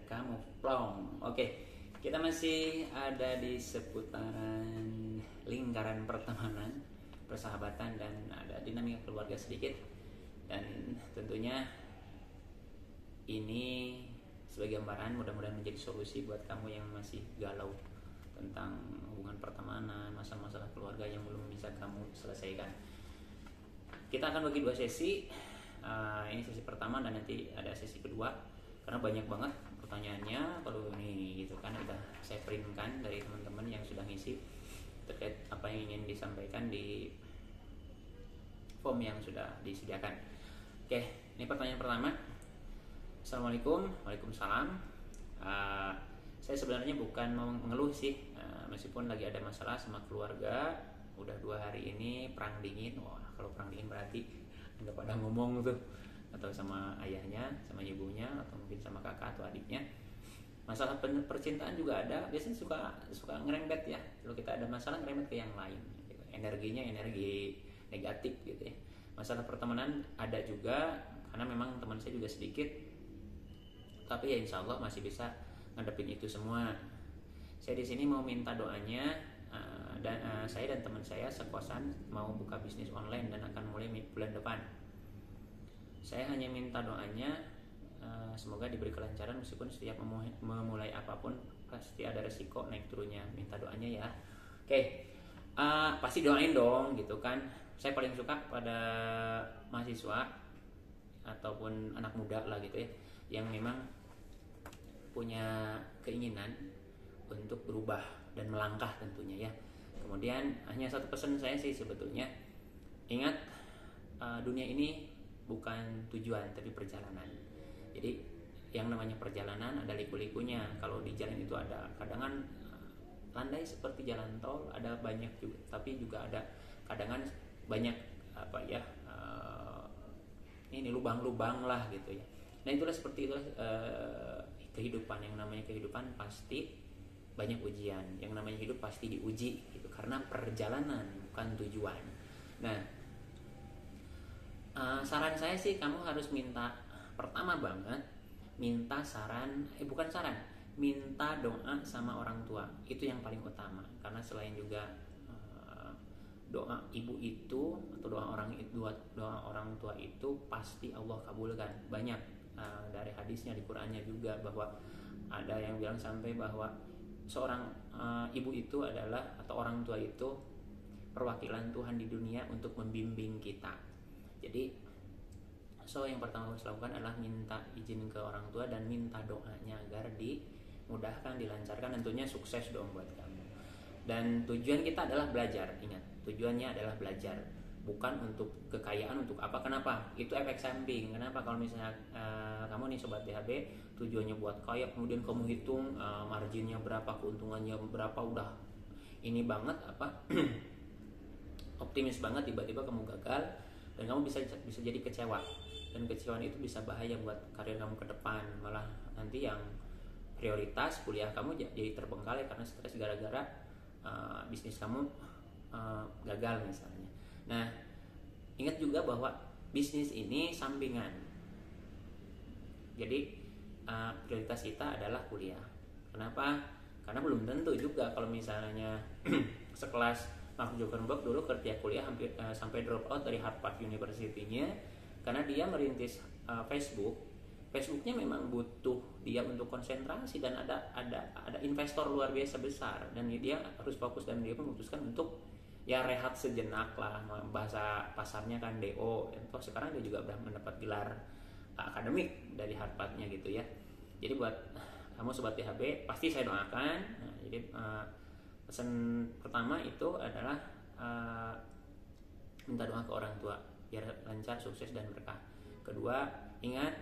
kamu plong. Oke, kita masih ada di seputaran lingkaran pertemanan, persahabatan, dan ada dinamika keluarga sedikit. Dan tentunya ini sebagai gambaran, mudah-mudahan menjadi solusi buat kamu yang masih galau tentang hubungan pertemanan, masalah-masalah keluarga yang belum bisa kamu selesaikan. Kita akan bagi 2 sesi. Ini sesi pertama dan nanti ada sesi kedua, karena banyak banget pertanyaannya. Kalau ini gitu kan, udah saya printkan dari teman-teman yang sudah ngisi terkait apa yang ingin disampaikan di form yang sudah disediakan. Oke, ini pertanyaan pertama. Assalamualaikum. Waalaikumsalam. Saya sebenarnya bukan mau mengeluh sih, meskipun lagi ada masalah sama keluarga. Udah 2 hari ini perang dingin. Wah, kalau perang dingin berarti nggak pada ngomong tuh, atau sama ayahnya, sama ibunya, atau mungkin sama kakak atau adiknya. Masalah percintaan juga ada, biasanya suka ngerembet ya. Kalau kita ada masalah ngerembet ke yang lain, gitu. Energinya energi negatif gitu ya. Masalah pertemanan ada juga, karena memang teman saya juga sedikit, tapi ya insya Allah masih bisa ngadepin itu semua. Saya di sini mau minta doanya, dan saya dan teman saya sekosan mau buka bisnis online dan akan mulai bulan depan. Saya hanya minta doanya, semoga diberi kelancaran, meskipun setiap memulai apapun pasti ada resiko naik turunnya. Minta doanya ya. Oke, pasti doain dong gitu kan. Saya paling suka pada mahasiswa ataupun anak muda lah gitu ya, yang memang punya keinginan untuk berubah dan melangkah tentunya ya. Kemudian hanya satu pesan saya sih sebetulnya, ingat, dunia ini bukan tujuan tapi perjalanan. Jadi yang namanya perjalanan ada liku-likunya. Kalau di jalan itu ada kadangan landai seperti jalan tol, ada banyak juga, tapi juga ada kadangan banyak ini lubang-lubang lah gitu ya. Nah itulah seperti itulah kehidupan. Yang namanya kehidupan pasti banyak ujian, yang namanya hidup pasti diuji gitu, karena perjalanan bukan tujuan. Nah, saran saya sih kamu harus minta, pertama banget minta minta doa sama orang tua. Itu yang paling utama, karena selain juga doa ibu itu atau doa orang tua itu pasti Allah kabulkan. Banyak dari hadisnya di Qur'annya juga, bahwa ada yang bilang sampai bahwa seorang ibu itu adalah, atau orang tua itu perwakilan Tuhan di dunia untuk membimbing kita. Jadi yang pertama harus lakukan adalah minta izin ke orang tua dan minta doanya agar dimudahkan, dilancarkan, tentunya sukses dong buat kamu. Dan tujuan kita adalah belajar. Ingat, tujuannya adalah belajar, bukan untuk kekayaan, untuk apa. Kenapa? Itu efek samping. Kenapa? Kalau misalnya kamu nih sobat DHB tujuannya buat kaya, kemudian kamu hitung marginnya berapa, keuntungannya berapa, udah ini banget optimis banget, tiba-tiba kamu gagal dan kamu bisa jadi kecewa, dan kecewaan itu bisa bahaya buat karir kamu ke depan. Malah nanti yang prioritas kuliah kamu jadi terbengkalai karena stres gara-gara bisnis kamu gagal misalnya. Nah, ingat juga bahwa bisnis ini sampingan. Jadi prioritas kita adalah kuliah. Kenapa? Karena belum tentu juga kalau misalnya sekelas Mark Zuckerberg dulu kerja kuliah hampir sampai drop out dari Harvard University-nya, karena dia merintis Facebooknya memang butuh dia untuk konsentrasi, dan ada investor luar biasa besar, dan dia harus fokus, dan dia memutuskan untuk ya rehat sejenak lah, bahasa pasarnya kan DO. Toh sekarang dia juga udah mendapat gelar akademik dari Harvard-nya gitu ya. Jadi buat kamu sobat PHB pasti saya doakan. Nah, jadi pesan pertama itu adalah minta doa ke orang tua biar lancar, sukses, dan berkah. Kedua, ingat,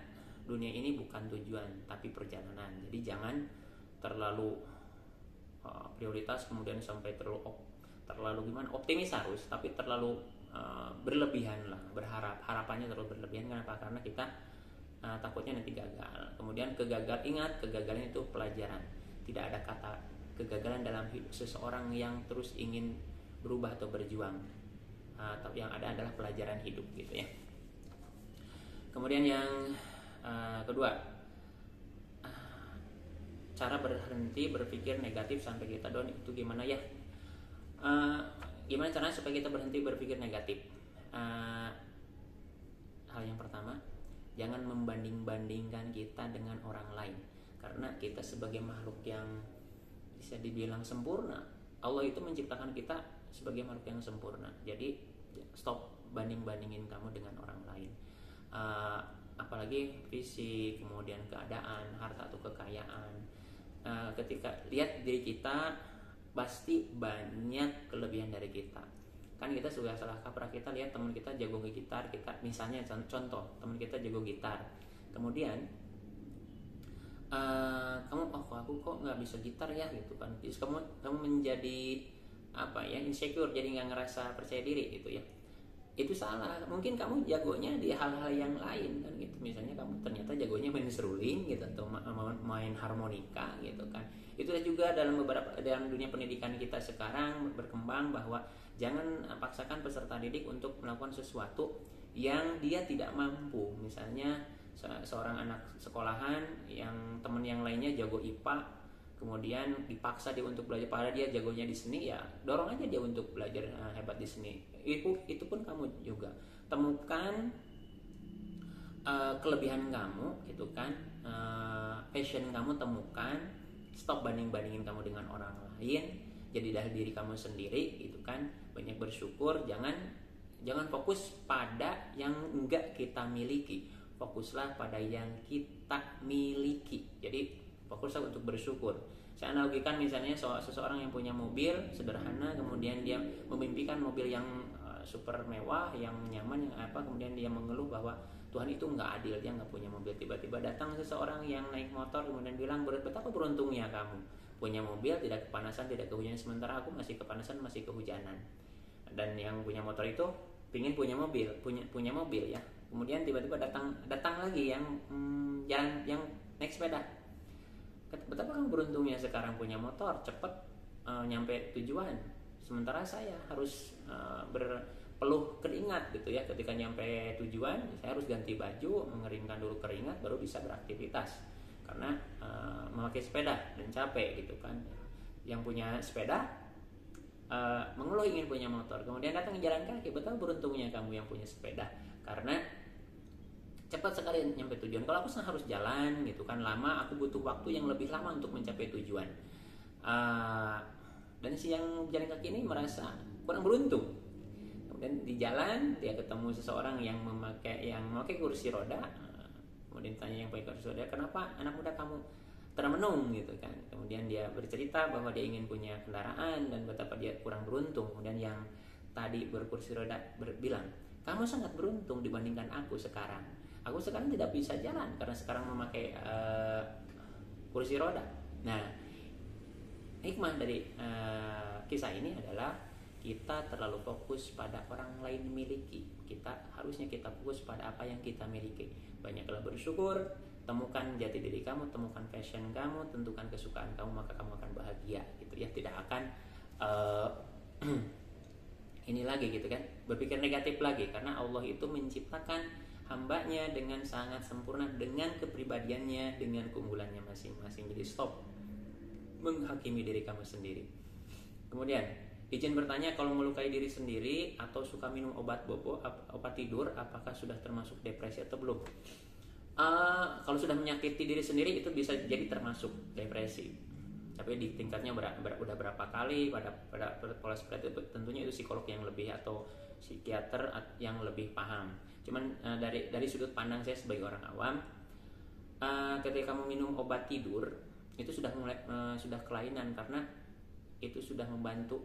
dunia ini bukan tujuan tapi perjalanan. Jadi jangan terlalu prioritas, kemudian sampai terlalu optimis harus, tapi terlalu berlebihan lah, harapannya terlalu berlebihan. Kenapa? Karena kita takutnya nanti gagal. Kemudian ingat, kegagalan itu pelajaran. Tidak ada kata kegagalan dalam hidup seseorang yang terus ingin berubah atau berjuang. Tapi yang ada adalah pelajaran hidup gitu ya. Kemudian yang kedua, cara berhenti berpikir negatif sampai kita down itu gimana ya? Gimana caranya supaya kita berhenti berpikir negatif? Hal yang pertama, jangan membanding-bandingkan kita dengan orang lain, karena kita sebagai makhluk yang bisa dibilang sempurna. Allah itu menciptakan kita sebagai makhluk yang sempurna. Jadi stop banding-bandingin kamu dengan orang lain. Apalagi fisik, kemudian keadaan, harta atau kekayaan. Ketika lihat diri kita, pasti banyak kelebihan dari kita. Kan kita sudah salah kaprah, kita lihat teman kita jago gitar, kita misalnya contoh teman kita jago gitar, kemudian kamu aku kok nggak bisa gitar ya gitu kan, terus kamu menjadi insecure, jadi nggak ngerasa percaya diri gitu ya. Itu salah. Mungkin kamu jagonya di hal-hal yang lain kan gitu, misalnya kamu ternyata jagonya main seruling gitu atau main harmonika gitu kan. Itu juga dalam dunia pendidikan kita sekarang berkembang, bahwa jangan paksakan peserta didik untuk melakukan sesuatu yang dia tidak mampu. Misalnya seorang anak sekolahan yang teman yang lainnya jago IPA, kemudian dipaksa dia untuk belajar, padahal dia jagonya di seni, ya dorong aja dia untuk belajar hebat di seni. Itu pun kamu juga temukan kelebihan kamu gitu kan, passion kamu temukan, stop banding-bandingin kamu dengan orang lain, jadi dari diri kamu sendiri gitu kan. Banyak bersyukur, jangan fokus pada yang enggak kita miliki, fokuslah pada yang kita miliki. Jadi fokuslah untuk bersyukur. Saya analogikan misalnya seseorang yang punya mobil sederhana, kemudian dia memimpikan mobil yang super mewah, yang nyaman, yang kemudian dia mengeluh bahwa Tuhan itu nggak adil, dia nggak punya mobil. Tiba-tiba datang seseorang yang naik motor, kemudian bilang, betapa beruntungnya kamu punya mobil, tidak kepanasan, tidak kehujanan, sementara aku masih kepanasan, masih kehujanan. Dan yang punya motor itu pingin punya mobil ya. Kemudian tiba-tiba datang lagi yang yang naik sepeda. Betapa kamu beruntungnya sekarang punya motor, cepat nyampe tujuan. Sementara saya harus berpeluh keringat gitu ya. Ketika nyampe tujuan, saya harus ganti baju, mengeringkan dulu keringat, baru bisa beraktivitas. Karena memakai sepeda dan capek gitu kan. Yang punya sepeda mengeluh ingin punya motor, kemudian datang jalan kaki. Betapa beruntungnya kamu yang punya sepeda, karena cepat sekali nyampe tujuan. Kalau aku harus jalan gitu kan, lama, aku butuh waktu yang lebih lama untuk mencapai tujuan. Dan si yang jalan kaki ini merasa kurang beruntung. Kemudian di jalan dia ketemu seseorang yang memakai kursi roda. Kemudian tanya yang pakai kursi roda, kenapa anak muda kamu termenung gitu kan. Kemudian dia bercerita bahwa dia ingin punya kendaraan dan betapa dia kurang beruntung. Kemudian yang tadi berkursi roda bilang, kamu sangat beruntung dibandingkan aku sekarang. Aku sekarang tidak bisa jalan karena sekarang memakai kursi roda. Nah, hikmah dari kisah ini adalah kita terlalu fokus pada orang lain miliki. Harusnya kita fokus pada apa yang kita miliki. Banyaklah bersyukur, temukan jati diri kamu, temukan passion kamu, tentukan kesukaan kamu, maka kamu akan bahagia gitu ya. Tidak akan ini lagi gitu kan, berpikir negatif lagi, karena Allah itu menciptakan hambanya dengan sangat sempurna, dengan kepribadiannya, dengan keunggulannya masing-masing. Jadi stop menghakimi diri kamu sendiri. Kemudian izin bertanya, kalau melukai diri sendiri atau suka minum obat tidur, apakah sudah termasuk depresi atau belum? Kalau sudah menyakiti diri sendiri itu bisa jadi termasuk depresi. Tapi di tingkatnya udah berapa kali, pada pola seperti itu tentunya itu psikolog yang lebih atau psikiater yang lebih paham. Cuman dari sudut pandang saya sebagai orang awam, ketika kamu minum obat tidur itu sudah sudah kelainan, karena itu sudah membantu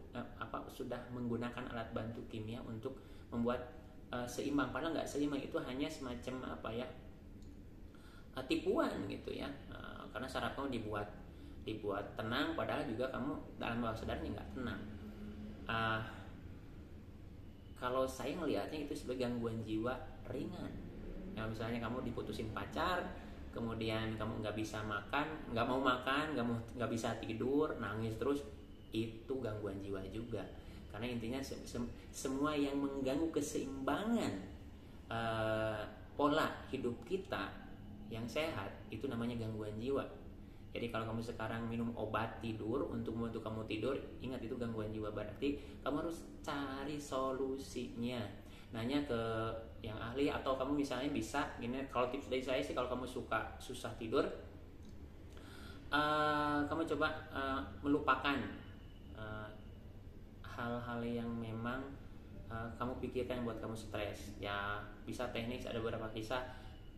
sudah menggunakan alat bantu kimia untuk membuat seimbang, padahal nggak seimbang. Itu hanya semacam tipuan gitu ya, karena saraf kamu dibuat tenang, padahal juga kamu dalam bawah sadarnya nggak tenang. Kalau saya melihatnya itu sebagai gangguan jiwa ringan. Ya, misalnya kamu diputusin pacar, kemudian kamu nggak bisa makan, nggak mau makan, nggak bisa tidur, nangis terus, itu gangguan jiwa juga. Karena intinya semua yang mengganggu keseimbangan pola hidup kita yang sehat itu namanya gangguan jiwa. Jadi kalau kamu sekarang minum obat tidur untuk membantu kamu tidur, ingat itu gangguan jiwa. Berarti kamu harus cari solusinya. Nanya ke yang ahli, atau kamu misalnya bisa gini, kalau tips dari saya sih, kalau kamu susah tidur, kamu coba melupakan hal-hal yang memang kamu pikirkan yang buat kamu stres. Ya bisa teknik, ada beberapa kisah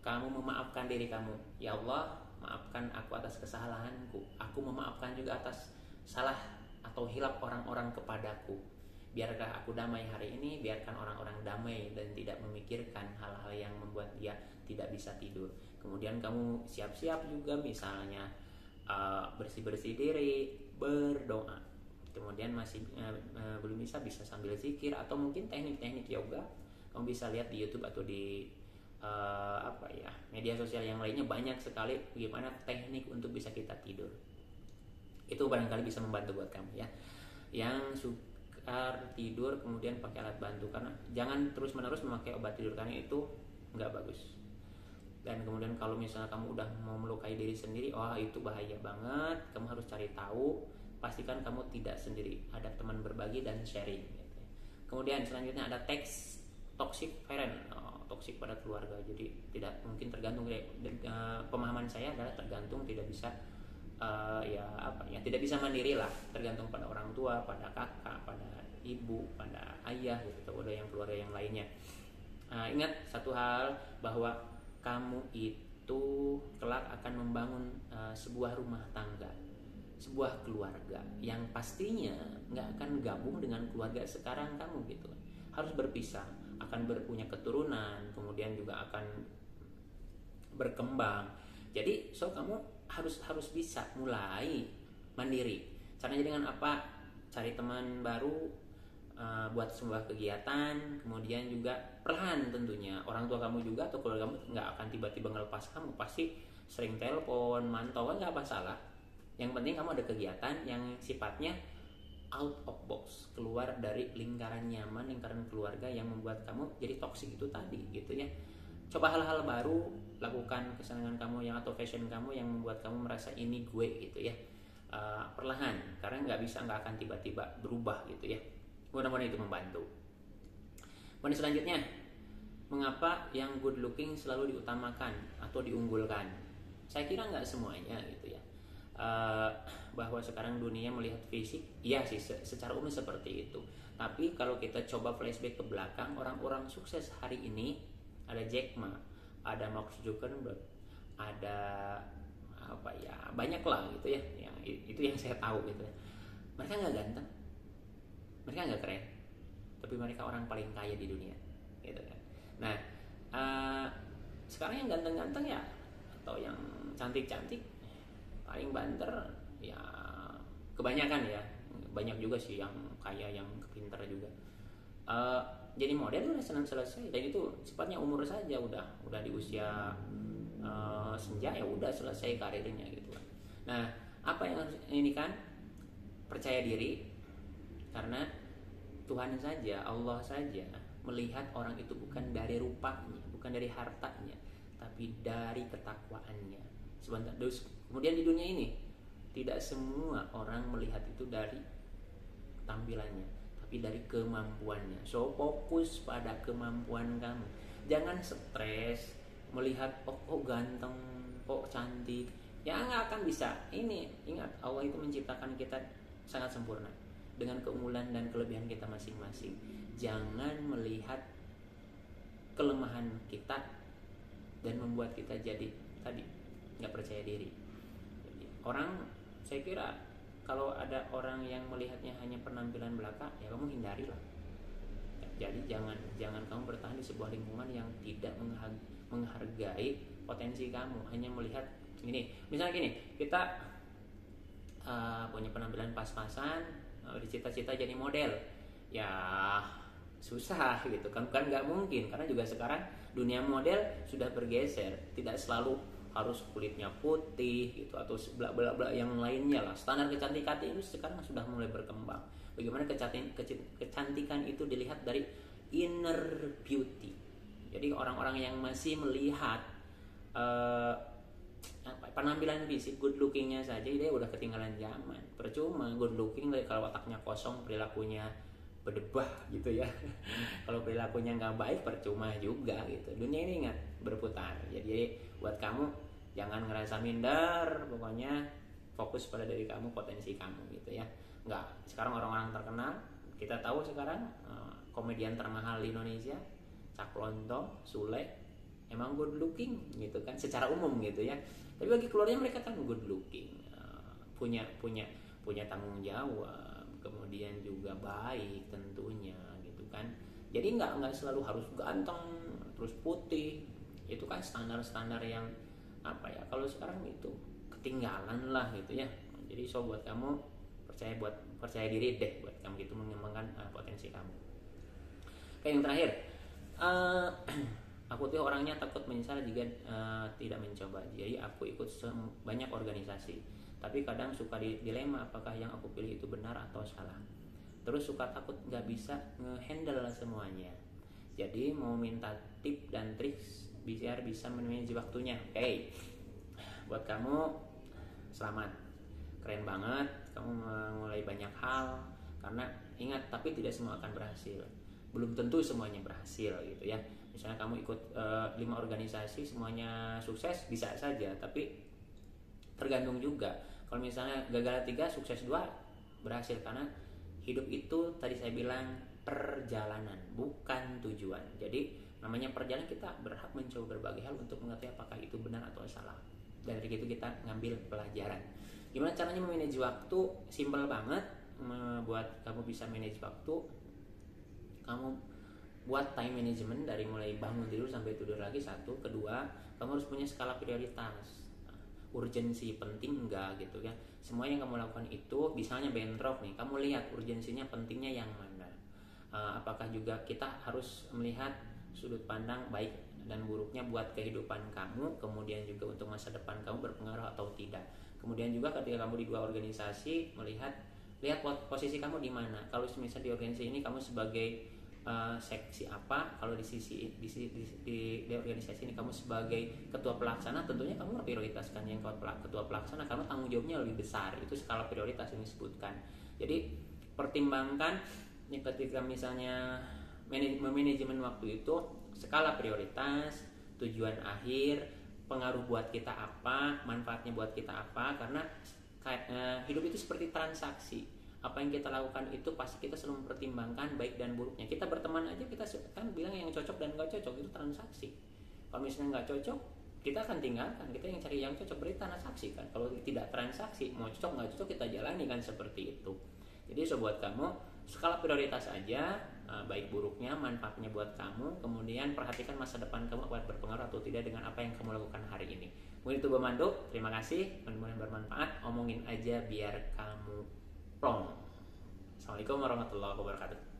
kamu memaafkan diri kamu. Ya Allah, maafkan aku atas kesalahanku. Aku memaafkan juga atas salah atau hilap orang-orang kepadaku. Biarkah aku damai hari ini, biarkan orang-orang damai dan tidak memikirkan hal-hal yang membuat dia tidak bisa tidur. Kemudian kamu siap-siap juga misalnya bersih-bersih diri, berdoa. Kemudian masih belum bisa sambil zikir, atau mungkin teknik-teknik yoga. Kamu bisa lihat di YouTube atau di media sosial yang lainnya, banyak sekali bagaimana teknik untuk bisa kita tidur. Itu barangkali bisa membantu buat kamu ya. Yang sukar tidur kemudian pakai alat bantu, karena jangan terus-menerus memakai obat tidur, karena itu nggak bagus. Dan kemudian kalau misalnya kamu udah mau melukai diri sendiri, itu bahaya banget. Kamu harus cari tahu, pastikan kamu tidak sendiri, ada teman berbagi dan sharing gitu. Kemudian selanjutnya ada toxic parent, toksik pada keluarga. Jadi tidak mungkin, tergantung pemahaman saya adalah tergantung, tidak bisa tidak bisa mandiri lah, tergantung pada orang tua, pada kakak, pada ibu, pada ayah gitu, pada yang keluarga yang lainnya. Ingat satu hal, bahwa kamu itu kelak akan membangun sebuah rumah tangga, sebuah keluarga yang pastinya nggak akan gabung dengan keluarga sekarang kamu gitu. Harus berpisah, akan berpunya keturunan, kemudian juga akan berkembang. Jadi kamu harus bisa mulai mandiri. Caranya dengan apa? Cari teman baru, buat sebuah kegiatan, kemudian juga perlahan tentunya orang tua kamu juga atau keluarga kamu nggak akan tiba-tiba ngelepas kamu, pasti sering telepon, mantau, kan nggak masalah. Yang penting kamu ada kegiatan yang sifatnya out of box, keluar dari lingkaran nyaman, lingkaran keluarga yang membuat kamu jadi toksik itu tadi gitu ya. Coba hal-hal baru, lakukan kesenangan kamu yang atau fashion kamu yang membuat kamu merasa ini gue gitu ya. Perlahan, karena nggak akan tiba-tiba berubah gitu ya. Mudah-mudahan itu membantu. Kemudian selanjutnya, mengapa yang good looking selalu diutamakan atau diunggulkan? Saya kira nggak semuanya gitu ya. Bahwa sekarang dunia melihat fisik, iya sih secara umum seperti itu. Tapi kalau kita coba flashback ke belakang, orang-orang sukses hari ini, ada Jack Ma, ada Mark Zuckerberg, ada banyak lah gitu ya. Itu yang saya tahu gitu ya. Mereka nggak ganteng, mereka nggak keren, tapi mereka orang paling kaya di dunia gitu kan. Nah sekarang yang ganteng-ganteng ya, atau yang cantik-cantik, paling banter ya, kebanyakan ya. Banyak juga sih yang kaya, yang pintar juga. Jadi model udah senang selesai, dan itu sifatnya umur saja, udah di usia senja ya udah selesai karirnya gitu kan. Nah apa yang harus ini kan, percaya diri, karena Tuhan saja, Allah saja melihat orang itu bukan dari rupanya, bukan dari hartanya, tapi dari ketakwaannya. Kemudian di dunia ini tidak semua orang melihat itu dari tampilannya, tapi dari kemampuannya. So fokus pada kemampuan kamu. Jangan stres melihat kok ganteng, kok cantik. Ya nggak akan bisa. Ini ingat, Allah itu menciptakan kita sangat sempurna dengan keunggulan dan kelebihan kita masing-masing. Jangan melihat kelemahan kita dan membuat kita jadi tadi nggak percaya diri. Orang, saya kira kalau ada orang yang melihatnya hanya penampilan belaka, ya kamu hindarilah. Jadi jangan kamu bertahan di sebuah lingkungan yang tidak menghargai potensi kamu, hanya melihat gini. Misalnya gini, kita punya penampilan pas-pasan, bercita-cita jadi model, ya susah gitu kan nggak mungkin, karena juga sekarang dunia model sudah bergeser, tidak selalu harus kulitnya putih gitu atau bla bla bla yang lainnya lah. Standar kecantikan itu sekarang sudah mulai berkembang. Bagaimana kecantikan itu dilihat dari inner beauty. Jadi orang-orang yang masih melihat penampilan fisik, good lookingnya saja dia udah ketinggalan zaman. Percuma good looking kalau otaknya kosong, perilakunya berdebah gitu ya. Kalau perilakunya nggak baik percuma juga gitu. Dunia ini ingat berputar. Jadi buat kamu jangan ngerasa minder, pokoknya fokus pada diri kamu, potensi kamu gitu ya. Nggak, sekarang orang-orang terkenal kita tahu sekarang komedian termahal di Indonesia, Cak Lontong, Sule, emang good looking gitu kan secara umum gitu ya. Tapi bagi keluarga mereka kan good looking, punya tanggung jawab, kemudian juga baik tentunya gitu kan. Jadi nggak selalu harus ganteng terus putih, itu kan standar yang apa ya, kalau sekarang itu ketinggalan lah gitu ya. Jadi buat kamu percaya diri deh buat kamu gitu, mengembangkan potensi kamu. Oke, yang terakhir, aku tuh orangnya takut menyesal jika tidak mencoba. Jadi aku ikut banyak organisasi, tapi kadang suka dilema apakah yang aku pilih itu benar atau salah. Terus suka takut nggak bisa nge-handle semuanya. Jadi mau minta tip dan trik biar bisa memanage waktunya. Oke, buat kamu selamat, keren banget kamu mulai banyak hal. Karena ingat, tapi tidak semua akan berhasil. Belum tentu semuanya berhasil gitu ya. Misalnya kamu ikut 5 organisasi semuanya sukses, bisa saja, tapi tergantung juga. Kalau misalnya gagal 3, sukses 2, berhasil. Karena hidup itu tadi saya bilang perjalanan, bukan tujuan. Jadi namanya perjalanan, kita berhak mencoba berbagai hal untuk mengetahui apakah itu benar atau salah. Dan dari itu kita ngambil pelajaran. Gimana caranya memanage waktu? Simple banget. Buat kamu bisa manage waktu, kamu buat time management dari mulai bangun tidur sampai tidur lagi. Satu, kedua, kamu harus punya skala prioritas. Urgensi penting enggak gitu ya. Semua yang kamu lakukan itu, misalnya bentrok nih, kamu lihat urgensinya, pentingnya yang mana. Apakah juga kita harus melihat sudut pandang baik dan buruknya buat kehidupan kamu, kemudian juga untuk masa depan kamu berpengaruh atau tidak. Kemudian juga ketika kamu di 2 organisasi, lihat posisi kamu di mana. Kalau misalnya di organisasi ini kamu sebagai seksi apa, kalau di organisasi ini kamu sebagai ketua pelaksana, tentunya kamu prioritaskan yang ketua pelaksana karena tanggung jawabnya lebih besar. Itu skala prioritas yang disebutkan. Jadi pertimbangkan ketika misalnya manajemen waktu itu, skala prioritas, tujuan akhir, pengaruh buat kita apa, manfaatnya buat kita apa. Karena hidup itu seperti transaksi. Apa yang kita lakukan itu pasti kita selalu mempertimbangkan baik dan buruknya. Kita berteman aja, kita kan bilang yang cocok dan gak cocok, itu transaksi. Kalau misalnya gak cocok, kita akan tinggalkan. Kita yang cari yang cocok, berarti transaksi kan. Kalau tidak transaksi, mau cocok gak cocok, kita jalani kan, seperti itu. Jadi buat kamu, skala prioritas aja, baik buruknya, manfaatnya buat kamu. Kemudian perhatikan masa depan kamu akan berpengaruh atau tidak dengan apa yang kamu lakukan hari ini. Mungkin itu Bamando, terima kasih, mudah-mudahan bermanfaat. Omongin aja biar kamu plong. Assalamualaikum warahmatullahi wabarakatuh.